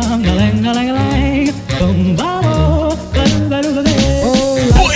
What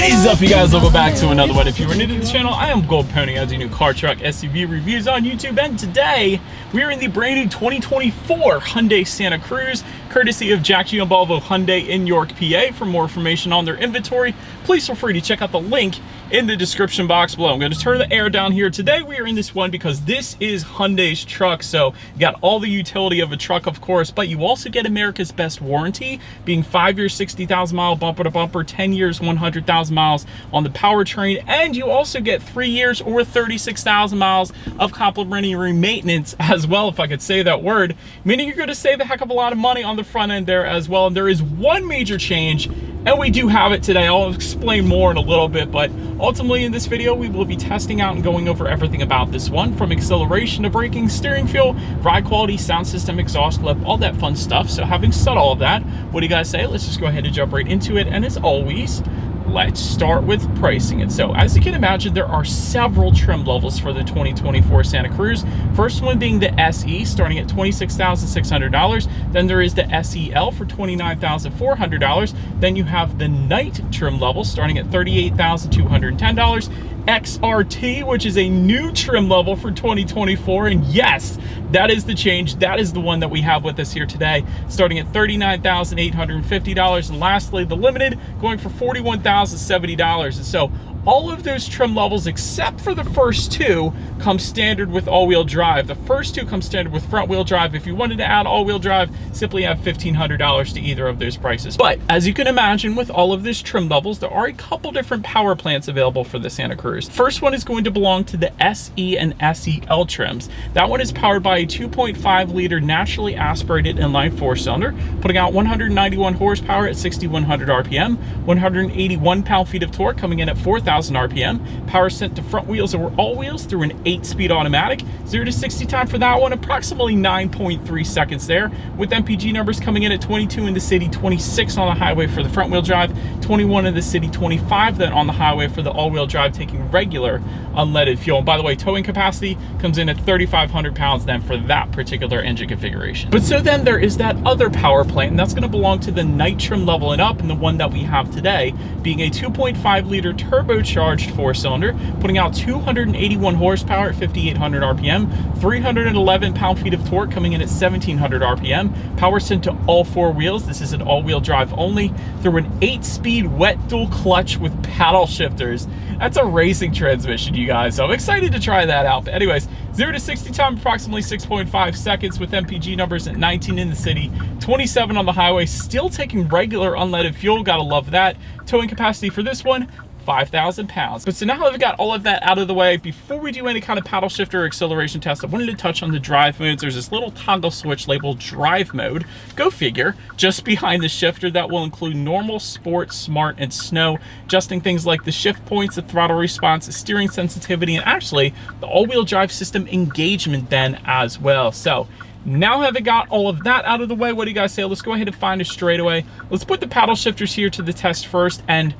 is up, you guys? Welcome back to another one. If you are new to the channel, I am Gold Pony. I do new car, truck, SUV reviews on YouTube, and today we are in the brand new 2024 Hyundai Santa Cruz, courtesy of Jack G and Volvo Hyundai in York, PA. For more information on their inventory, please feel free to check out the link in the description box below. I'm going to turn the air down here. Today we are in this one because this is Hyundai's truck, so you got all the utility of a truck, of course, but you also get America's best warranty, being 5 years, 60,000 mile bumper to bumper, 10 years, 100,000 miles on the powertrain, and you also get 3 years or 36,000 miles of complimentary maintenance as well, if I could say that word, meaning you're going to save a heck of a lot of money on the front end there as well. And there is one major change, and we do have it today. I'll explain more in a little bit, but ultimately in this video, we will be testing out and going over everything about this one, from acceleration to braking, steering feel, ride quality, sound system, exhaust clip, all that fun stuff. So having said all of that, what do you guys say? Let's just go ahead and jump right into it. And as always, let's start with pricing it. So as you can imagine, there are several trim levels for the 2024 Santa Cruz. First one being the SE, starting at $26,600. Then there is the SEL for $29,400. Then you have the Night trim level starting at $38,210. XRT, which is a new trim level for 2024, and yes, that is the change. That is the one that we have with us here today, starting at $39,850. And lastly, the Limited, going for $41,070. And so all of those trim levels, except for the first two, come standard with all-wheel drive. The first two come standard with front-wheel drive. If you wanted to add all-wheel drive, simply add $1,500 to either of those prices. But as you can imagine, with all of these trim levels, there are a couple different power plants available for the Santa Cruz. First one is going to belong to the SE and SEL trims. That one is powered by a 2.5-liter naturally aspirated inline four-cylinder, putting out 191 horsepower at 6,100 RPM, 181 pound-feet of torque, coming in at 4,000 RPM. Power sent to front wheels or all wheels through an 8-speed automatic. 0 to 60 time for that one, approximately 9.3 seconds there, with MPG numbers coming in at 22 in the city, 26 on the highway for the front wheel drive, 21 in the city, 25 then on the highway for the all-wheel drive, taking regular unleaded fuel. And by the way, towing capacity comes in at 3,500 pounds then for that particular engine configuration. But so then there is that other power plant, and that's going to belong to the Night trim level and up, and the one that we have today being a 2.5-liter turbocharged four-cylinder, putting out 281 horsepower at 5,800 RPM, 311 pound-feet of torque, coming in at 1,700 RPM. Power sent to all four wheels. This is an all-wheel drive only, through an 8-speed wet dual clutch with paddle shifters. That's a racing transmission, you guys, so I'm excited to try that out. But anyways, 0 to 60 time, approximately 6.5 seconds, with MPG numbers at 19 in the city, 27 on the highway, still taking regular unleaded fuel. Gotta love that. Towing capacity for this one, 5,000 pounds. But so now that we've got all of that out of the way, before we do any kind of paddle shifter or acceleration test, I wanted to touch on the drive modes. There's this little toggle switch labeled drive mode, go figure, just behind the shifter, that will include normal, sport, smart, and snow, adjusting things like the shift points, the throttle response, the steering sensitivity, and actually the all-wheel drive system engagement then as well. So now having got all of that out of the way, what do you guys say? Let's go ahead and find a straightaway. Let's put the paddle shifters here to the test first, and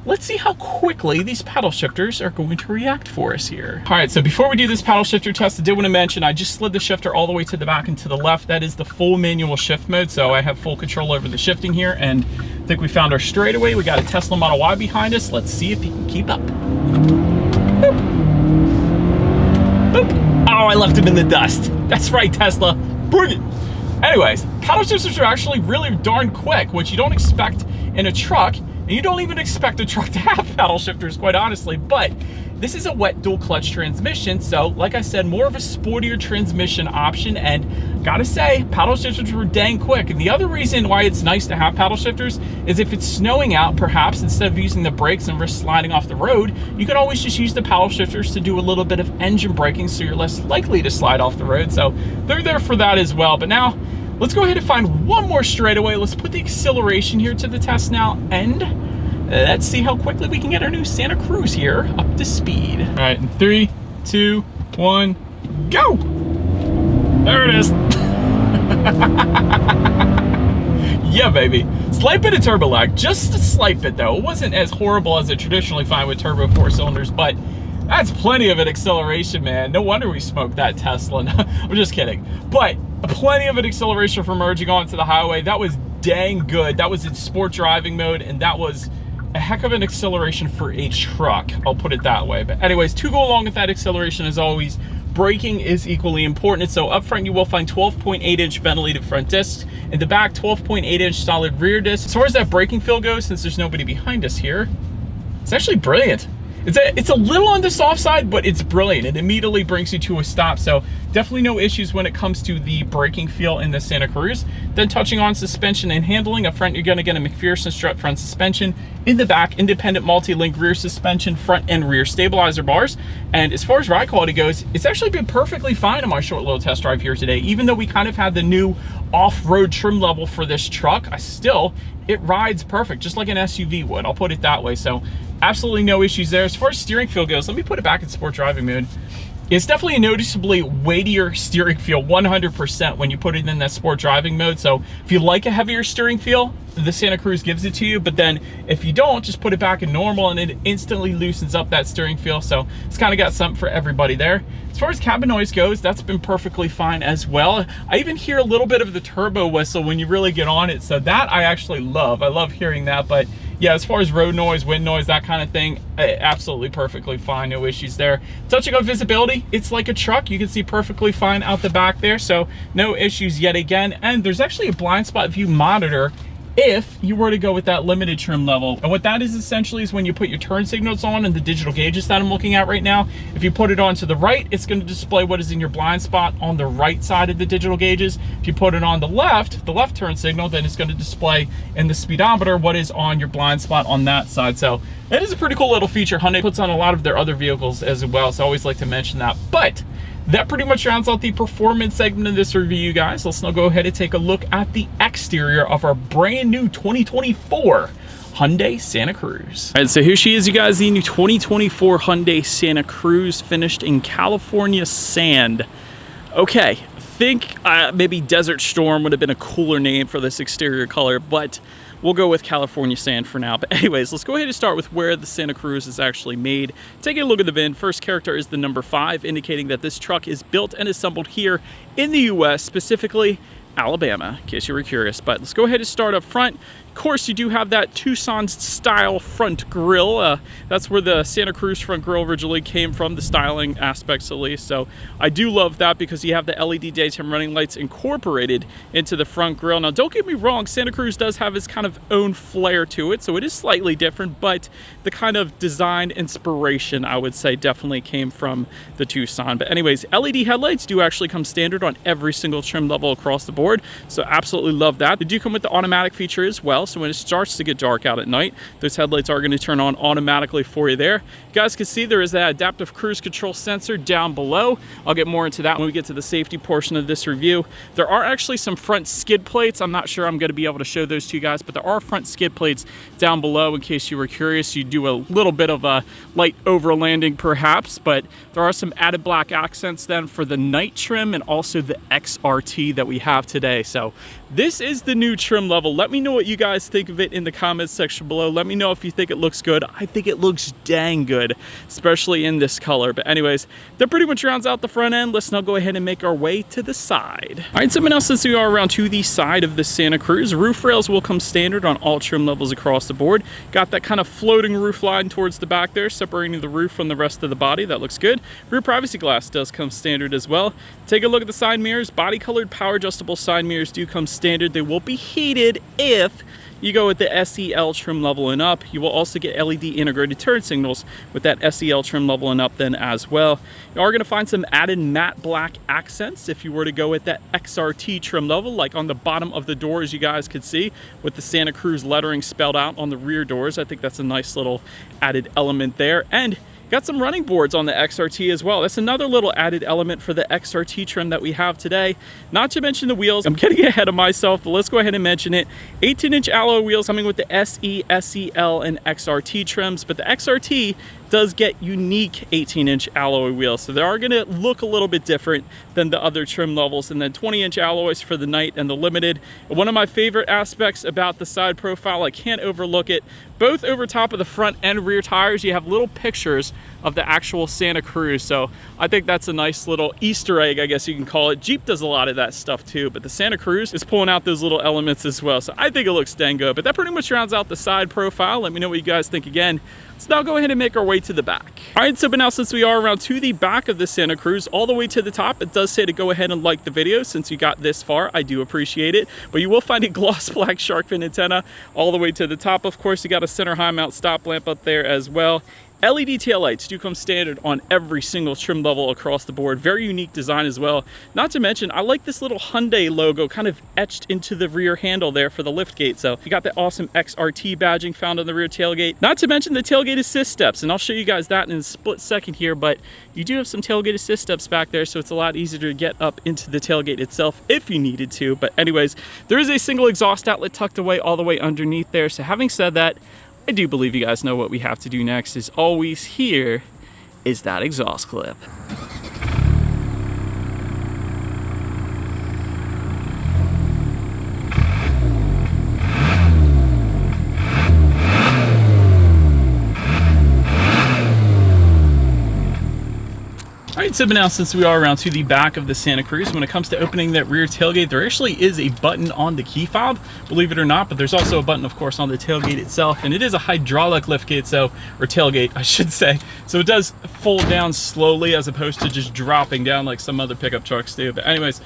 let's see how quickly these paddle shifters are going to react for us here. All right, so before we do this paddle shifter test, I did want to mention I just slid the shifter all the way to the back and to the left. That is the full manual shift mode, so I have full control over the shifting here, and I think we found our straightaway. We got a Tesla Model Y behind us. Let's see if he can keep up. Boop. Boop. Oh, I left him in the dust. That's right, Tesla. Bring it. Anyways, paddle shifters are actually really darn quick, which you don't expect in a truck. And you don't even expect a truck to have paddle shifters, quite honestly, but this is a wet dual clutch transmission, so like I said, more of a sportier transmission option, and gotta say, paddle shifters were dang quick. And the other reason why it's nice to have paddle shifters is if it's snowing out, perhaps instead of using the brakes and risk sliding off the road, you can always just use the paddle shifters to do a little bit of engine braking, so you're less likely to slide off the road. So they're there for that as well. But now, let's go ahead and find one more straightaway. Let's put the acceleration here to the test now, and let's see how quickly we can get our new Santa Cruz here up to speed. All right, in 3, 2, 1, go! There it is. Yeah, baby. Slight bit of turbo lag, just a slight bit though. It wasn't as horrible as I traditionally find with turbo 4 cylinders, but That's plenty of an acceleration, man. No wonder we smoked that Tesla. I'm just kidding. But plenty of an acceleration for merging onto the highway. That was dang good. That was in sport driving mode, and that was a heck of an acceleration for a truck. I'll put it that way. But anyways, to go along with that acceleration, as always, braking is equally important. So up front, you will find 12.8-inch ventilated front discs. In the back, 12.8-inch solid rear discs. As far as that braking feel goes, since there's nobody behind us here, it's actually brilliant. It's a little on the soft side, but it's brilliant. It immediately brings you to a stop. So definitely no issues when it comes to the braking feel in the Santa Cruz. Then touching on suspension and handling, up front, you're gonna get a McPherson strut front suspension. In the back, independent multi-link rear suspension, front and rear stabilizer bars. And as far as ride quality goes, it's actually been perfectly fine on my short little test drive here today. Even though we kind of had the new off-road trim level for this truck, it rides perfect, just like an SUV would. I'll put it that way. So absolutely no issues there. As far as steering feel goes, let me put it back in sport driving mode. It's definitely a noticeably weightier steering feel, 100%, when you put it in that sport driving mode. So if you like a heavier steering feel, the Santa Cruz gives it to you. But then if you don't, just put it back in normal and it instantly loosens up that steering feel. So it's kind of got something for everybody there. As far as cabin noise goes, that's been perfectly fine as well. I even hear a little bit of the turbo whistle when you really get on it. So that I actually love. I love hearing that. But yeah, as far as road noise, wind noise, that kind of thing, absolutely perfectly fine, no issues there. Touching on visibility, it's like a truck. You can see perfectly fine out the back there, so no issues yet again. And there's actually a blind spot view monitor if you were to go with that limited trim level. And what that is essentially is when you put your turn signals on and the digital gauges that I'm looking at right now, if you put it on to the right, it's going to display what is in your blind spot on the right side of the digital gauges. If you put it on the left turn signal, then it's going to display in the speedometer what is on your blind spot on that side. So that is a pretty cool little feature Hyundai puts on a lot of their other vehicles as well, so I always like to mention that. But that pretty much rounds out the performance segment of this review, guys. Let's now go ahead and take a look at the exterior of our brand new 2024 Hyundai Santa Cruz. All right, so here she is, you guys, the new 2024 Hyundai Santa Cruz, finished in California sand. Okay, I think maybe Desert Storm would have been a cooler name for this exterior color, but we'll go with California sand for now. But anyways, let's go ahead and start with where the Santa Cruz is actually made. Taking a look at the VIN, first character is the number 5, indicating that this truck is built and assembled here in the US, specifically Alabama, in case you were curious. But let's go ahead and start up front. Of course, you do have that Tucson style front grille. That's where the Santa Cruz front grille originally came from, the styling aspects at least. So I do love that because you have the LED daytime running lights incorporated into the front grille. Now, don't get me wrong, Santa Cruz does have its kind of own flair to it, so it is slightly different, but the kind of design inspiration, I would say, definitely came from the Tucson. But anyways, LED headlights do actually come standard on every single trim level across the board, so absolutely love that. They do come with the automatic feature as well. So when it starts to get dark out at night, those headlights are going to turn on automatically for you there. You guys can see there is that adaptive cruise control sensor down below. I'll get more into that when we get to the safety portion of this review. There are actually some front skid plates. I'm not sure I'm going to be able to show those to you guys, but there are front skid plates down below in case you were curious. You do a little bit of a light overlanding perhaps, but there are some added black accents then for the night trim and also the XRT that we have today. So this is the new trim level. Let me know what you guys think of it in the comments section below. Let me know if you think it looks good. I think it looks dang good, especially in this color. But anyways, that pretty much rounds out the front end. Let's now go ahead and make our way to the side. All right, so now since we are around to the side of the Santa Cruz, roof rails will come standard on all trim levels across the board. Got that kind of floating roof line towards the back there, separating the roof from the rest of the body. That looks good. Rear privacy glass does come standard as well. Take a look at the side mirrors. Body colored power adjustable side mirrors do come standard. They will be heated if you go with the SEL trim level and up. You will also get LED integrated turn signals with that SEL trim level and up then as well. You are going to find some added matte black accents if you were to go with that XRT trim level, like on the bottom of the door, as you guys could see, with the Santa Cruz lettering spelled out on the rear doors. I think that's a nice little added element there. And got some running boards on the XRT as well. That's another little added element for the XRT trim that we have today. Not to mention the wheels. I'm getting ahead of myself, but let's go ahead and mention it. 18-inch alloy wheels coming with the SE, SEL, and XRT trims, but the XRT does get unique 18-inch alloy wheels. So they are gonna look a little bit different than the other trim levels. And then 20-inch alloys for the Night and the Limited. One of my favorite aspects about the side profile, I can't overlook it, both over top of the front and rear tires, you have little pictures of the actual Santa Cruz. So I think that's a nice little Easter egg, I guess you can call it. Jeep does a lot of that stuff too, but the Santa Cruz is pulling out those little elements as well. So I think it looks dang good, but that pretty much rounds out the side profile. Let me know what you guys think again. Let's now go ahead and make our way to the back. All right, so but now since we are around to the back of the Santa Cruz, all the way to the top, it does say to go ahead and like the video. Since you got this far, I do appreciate it. But you will find a gloss black shark fin antenna all the way to the top. Of course, you got a center high mount stop lamp up there as well. LED taillights do come standard on every single trim level across the board. Very unique design as well. Not to mention, I like this little Hyundai logo kind of etched into the rear handle there for the lift gate. So you got the awesome XRT badging found on the rear tailgate. Not to mention the tailgate assist steps, and I'll show you guys that in a split second here, but you do have some tailgate assist steps back there, so it's a lot easier to get up into the tailgate itself if you needed to. But anyways, there is a single exhaust outlet tucked away all the way underneath there. So having said that, I do believe you guys know what we have to do next. Is always here is that exhaust clip. All right, so now since we are around to the back of the Santa Cruz, when it comes to opening that rear tailgate, there actually is a button on the key fob, believe it or not, but there's also a button, of course, on the tailgate itself, and it is a hydraulic lift gate, or tailgate, I should say. So it does fold down slowly as opposed to just dropping down like some other pickup trucks do. But anyways,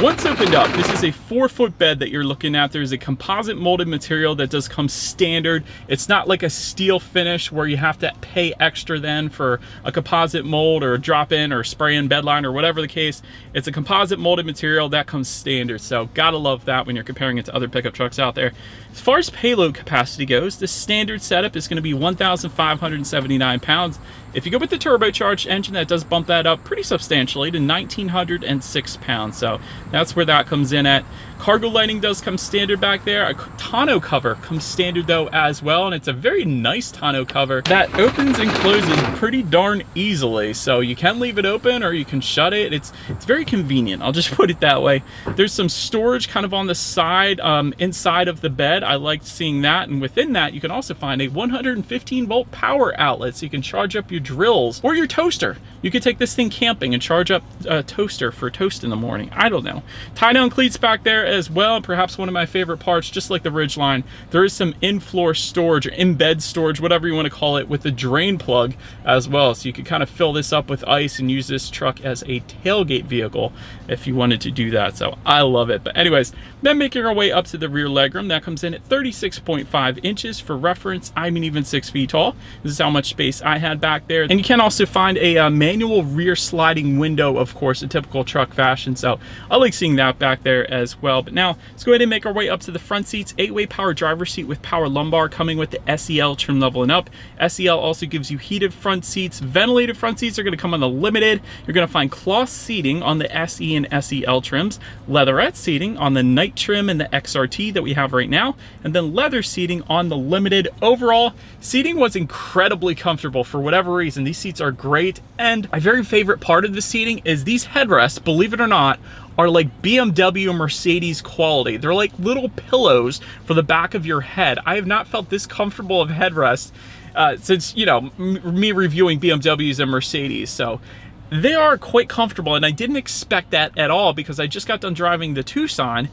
once opened up, this is a 4-foot bed that you're looking at. There's a composite molded material that does come standard. It's not like a steel finish where you have to pay extra then for a composite mold or a drop-in or spray-in bedline or whatever the case. It's a composite molded material that comes standard. So gotta love that when you're comparing it to other pickup trucks out there. As far as payload capacity goes, the standard setup is going to be 1,579 pounds. If you go with the turbocharged engine, that does bump that up pretty substantially to 1,906 pounds. So that's where that comes in at. Cargo lighting does come standard back there. A tonneau cover comes standard though as well, and it's a very nice tonneau cover that opens and closes pretty darn easily. So you can leave it open or you can shut it. It's very convenient, I'll just put it that way. There's some storage kind of on the side, inside of the bed. I liked seeing that, and within that you can also find a 115 volt power outlet, so you can charge up your drills or your toaster. You could take this thing camping and charge up a toaster for toast in the morning. I don't know. Tie down cleats back there as well. Perhaps one of my favorite parts, just like the Ridgeline, there is some in-floor storage or in-bed storage, whatever you want to call it, with the drain plug as well. So you could kind of fill this up with ice and use this truck as a tailgate vehicle if you wanted to do that. So I love it. But anyways, then making our way up to the rear legroom, that comes in at 36.5 inches. For reference, I'm even 6 feet tall. This is how much space I had back there. And you can also find a manual rear sliding window, of course, a typical truck fashion. So I like seeing that back there as well. But now let's go ahead and make our way up to the front seats. 8-way power driver seat with power lumbar coming with the SEL trim level and up. SEL also gives you heated front seats. Ventilated front seats are going to come on the Limited. You're going to find cloth seating on the SE and SEL trims, leatherette seating on the Night trim and the XRT that we have right now, and then leather seating on the Limited. Overall, seating was incredibly comfortable for whatever reason. These seats are great, and my very favorite part of the seating is these headrests, believe it or not, are like BMW Mercedes quality. They're like little pillows for the back of your head. I have not felt this comfortable of headrest since, you know, me reviewing BMWs and Mercedes. So they are quite comfortable, and I didn't expect that at all because I just got done driving the Tucson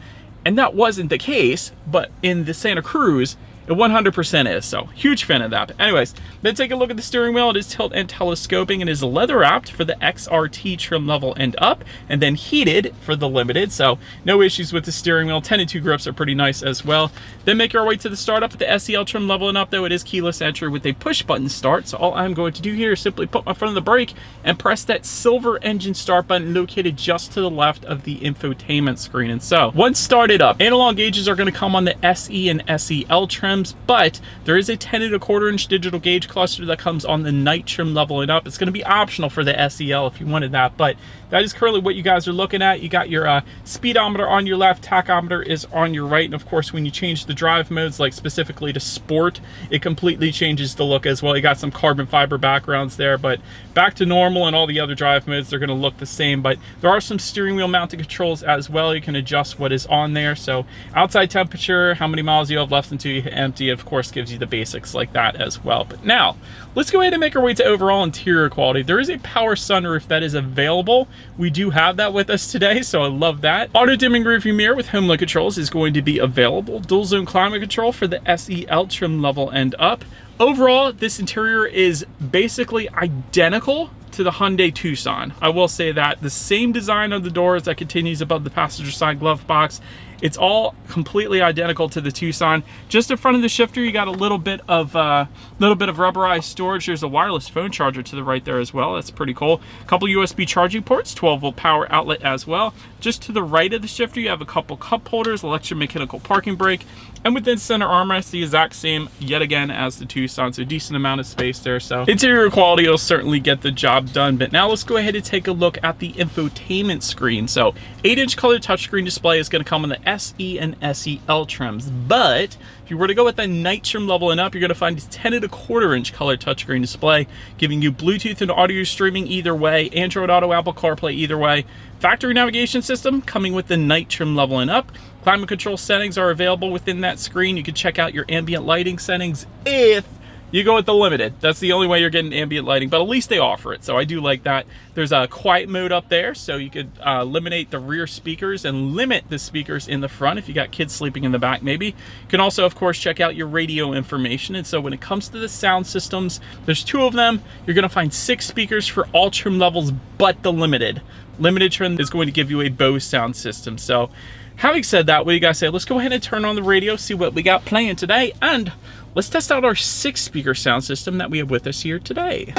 and that wasn't the case, but in the Santa Cruz, it 100% is, so huge fan of that. But anyways, then take a look at the steering wheel. It is tilt and telescoping and is leather wrapped for the XRT trim level and up, and then heated for the Limited, so no issues with the steering wheel. 10 and 2 grips are pretty nice as well. Then make our way to the startup at the SEL trim level and up, though it is keyless entry with a push button start. So all I'm going to do here is simply put my foot on the brake and press that silver engine start button located just to the left of the infotainment screen. And so once started up, analog gauges are going to come on the SE and SEL trim. trims, but there is a 10 1/4" digital gauge cluster that comes on the night trim level and up. It's going to be optional for the SEL if you wanted that, but that is currently what you guys are looking at. You got your speedometer on your left, tachometer is on your right, and of course when you change the drive modes, like specifically to sport, it completely changes the look as well. You got some carbon fiber backgrounds there, but back to normal and all the other drive modes, they're going to look the same, but there are some steering wheel mounted controls as well. You can adjust what is on there. So outside temperature, how many miles you have left until you hit empty, of course gives you the basics like that as well. But now let's go ahead and make our way to overall interior quality. There is a power sunroof that is available. We do have that with us today, so I love that. Auto dimming rearview mirror with home look controls is going to be available. Dual zone climate control for the SEL trim level and up. Overall, this interior is basically identical to the Hyundai Tucson. I will say that. The same design of the doors that continues above the passenger side glove box. It's all completely identical to the Tucson. Just in front of the shifter, you got a little bit of rubberized storage. There's a wireless phone charger to the right there as well. That's pretty cool. A couple USB charging ports, 12-volt power outlet as well. Just to the right of the shifter, you have a couple cup holders, electromechanical parking brake, and within center armrest, the exact same yet again as the Tucson. So decent amount of space there. So interior quality will certainly get the job done. But now let's go ahead and take a look at the infotainment screen. So 8-inch color touchscreen display is going to come on the SE and SEL trims, but if you were to go with the night trim level and up, you're going to find a 10 1/4" color touchscreen display, giving you Bluetooth and audio streaming either way, Android Auto, Apple CarPlay either way. Factory navigation system coming with the night trim level and up. Climate control settings are available within that screen. You can check out your ambient lighting settings if you go with the limited. That's the only way you're getting ambient lighting, but at least they offer it, so I do like that. There's a quiet mode up there, so you could eliminate the rear speakers and limit the speakers in the front if you got kids sleeping in the back maybe. You can also, of course, check out your radio information. And so when it comes to the sound systems, there's 2 of them. You're gonna find 6 speakers for all trim levels but the limited. Limited trim is going to give you a Bose sound system. So having said that, what do you guys say? Let's go ahead and turn on the radio, see what we got playing today, and let's test out our 6-speaker sound system that we have with us here today.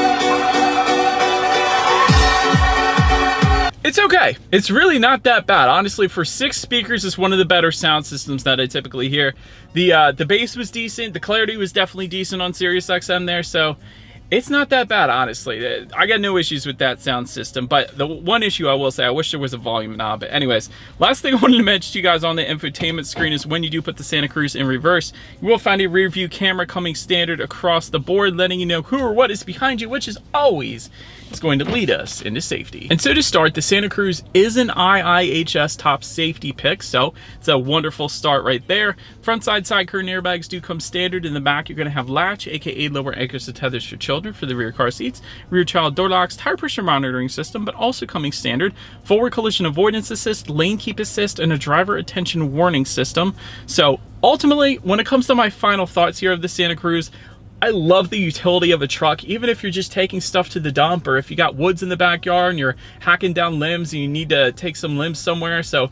It's okay. It's really not that bad. Honestly, for 6 speakers, it's one of the better sound systems that I typically hear. The bass was decent. The clarity was definitely decent on Sirius XM there, so it's not that bad, honestly. I got no issues with that sound system, but the one issue I will say, I wish there was a volume knob. But anyways, last thing I wanted to mention to you guys on the infotainment screen is when you do put the Santa Cruz in reverse, you will find a rear view camera coming standard across the board, letting you know who or what is behind you, which is always going to lead us into safety. And so to start, the Santa Cruz is an IIHS top safety pick, so it's a wonderful start right there. Front side curtain airbags do come standard. In the back, you're going to have latch, aka lower anchors and tethers for children for the rear car seats, rear child door locks, tire pressure monitoring system, but also coming standard, forward collision avoidance assist, lane keep assist, and a driver attention warning system. So ultimately, when it comes to my final thoughts here of the Santa Cruz, I love the utility of a truck, even if you're just taking stuff to the dump, or if you got woods in the backyard and you're hacking down limbs and you need to take some limbs somewhere. So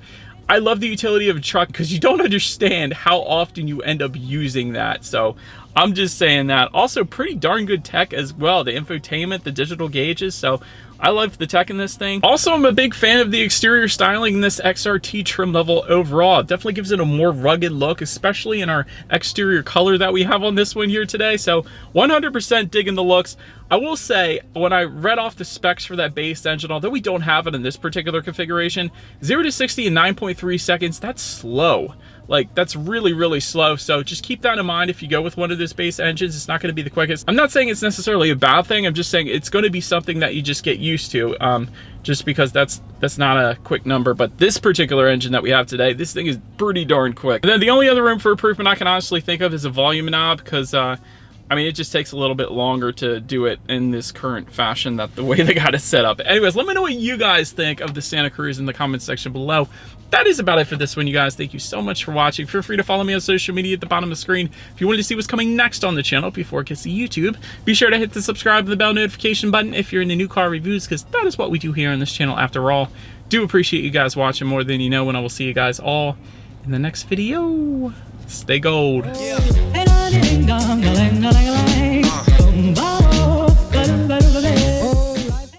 I love the utility of a truck because you don't understand how often you end up using that. So I'm just saying that. Also pretty darn good tech as well. The infotainment, the digital gauges. So I love the tech in this thing. Also, I'm a big fan of the exterior styling in this XRT trim level overall. It definitely gives it a more rugged look, especially in our exterior color that we have on this one here today. So 100% digging the looks. I will say, when I read off the specs for that base engine, although we don't have it in this particular configuration, 0 to 60 in 9.3 seconds, that's slow. Like, that's really, really slow. So just keep that in mind if you go with one of those base engines. It's not going to be the quickest. I'm not saying it's necessarily a bad thing. I'm just saying it's going to be something that you just get used to, just because that's not a quick number. But this particular engine that we have today, this thing is pretty darn quick. And then the only other room for improvement I can honestly think of is a volume knob, because I mean, it just takes a little bit longer to do it in this current fashion, that the way they got it set up. Anyways, let me know what you guys think of the Santa Cruz in the comment section below. That is about it for this one, you guys. Thank you so much for watching. Feel free to follow me on social media at the bottom of the screen. If you wanted to see what's coming next on the channel before it gets to YouTube, be sure to hit the subscribe and the bell notification button if you're into new car reviews, because that is what we do here on this channel after all. Do appreciate you guys watching more than you know, and I will see you guys all in the next video. Stay gold. Yeah.